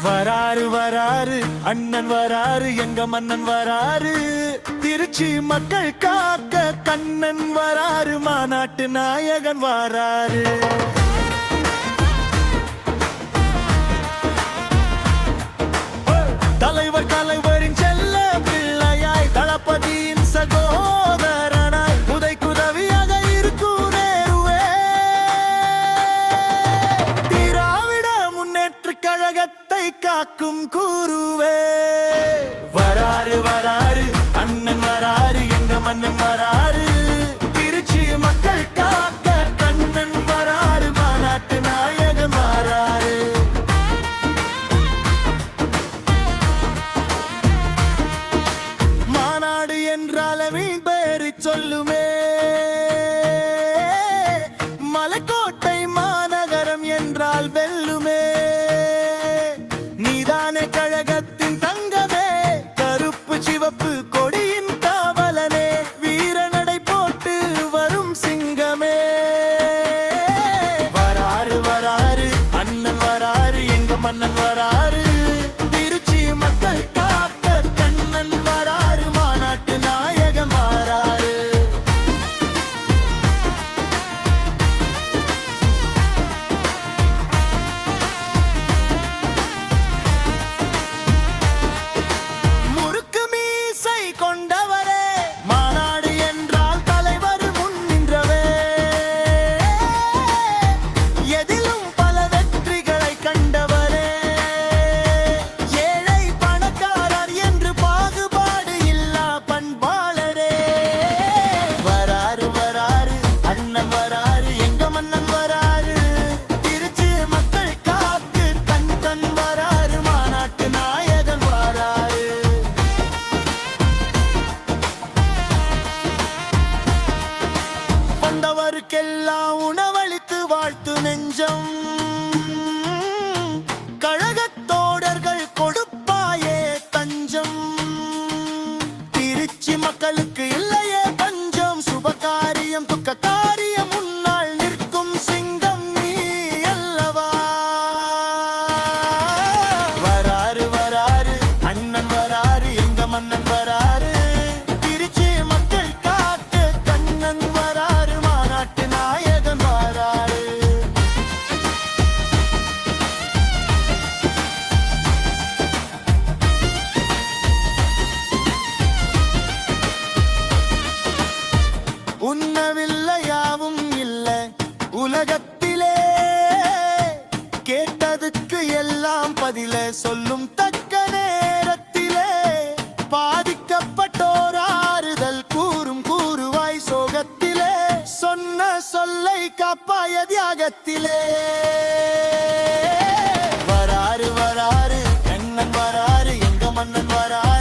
வராரு வராரு அண்ணன் வராரு எங்க மன்னன் வராரு திருச்சி மக்கள் காக்க கண்ணன் வராரு மாநாட்டு நாயகன் வராரு தலைவர் தலைவரின் செல்ல பிள்ளையாய் தளபதியின் சகோதரனாய் உதவியாக இருக்கும் நேருவே திராவிட முன்னேற்ற கழகத்தை காக்கும் கூறுவே வராரு வராரு அண்ணன் வராரு எங்க மன்னன் வராரு திருச்சி மக்கள் காக்க கண்ணன் வராரு மாநாட்டு நாயகன் வராரு மாநாடு என்றால் வீண் பேரு சொல்லுமே மலைக்கோட்டை மாநகரம் என்றால் வெல்லுமே நீதானே கழகத்தின் தங்கமே கருப்பு சிவப்பு கொடியின் காவலனே வீரநடை போட்டு வரும் சிங்கமே வராரு வராரு அண்ணன் வராரு எங்க மன்னன் வராரு திருச்சி மக்கள் காக்க கண்ணன் வராரு மாநாட்டு நாயகன் வராரு முறுக்கு மீசை கொண்டவரே மாநாடு என்றால் தலைவர் முன் நின்றவே எதிலும் பல வெற்றிகளை கண்டவரே ஏழை பணக்காரர் என்று பாகுபாடு இல்லா பண்பாளரே வராரு வராரு அண்ணன் வராரு எங்க மன்னன் வராரு திருச்சி மக்கள் காக்கு கண்ணன் வராரு மாநாட்டு நாயகன் வராரு வந்தவருக்கெல்லாம் உணவளித்து வாழ்த்து நெஞ்சம் கழகத்தோடர்கள் கொடுப்பாயே தஞ்சம் திருச்சி மக்களுக்கு இல்லையே பஞ்சம் சுபகாரியம் துக்க காரியம் முன்னால் நிற்கும் சிங்கம் நீ அல்லவா வராரு வராரு அண்ணன் வராரு எங்க மன்னன் வராரு திருச்சி மக்கள் காக்க கண்ணன் வராரு மாநாட்டு நாயகன் வராரு உண்ணவில்லையாவும் இல்ல உலகத்திலே கேட்டதுக்கு எல்லாம் பதில சொல்லும் தக்க நேரத்திலே பாதிக்கப்பட்டோர் ஆறுதல் கூறும் கூறுவாய் சோகத்திலே சொன்ன சொல்லை காப்பாய தியாகத்திலே வராரு வராரு கண்ணன் வராரு எங்க மன்னன் வராரு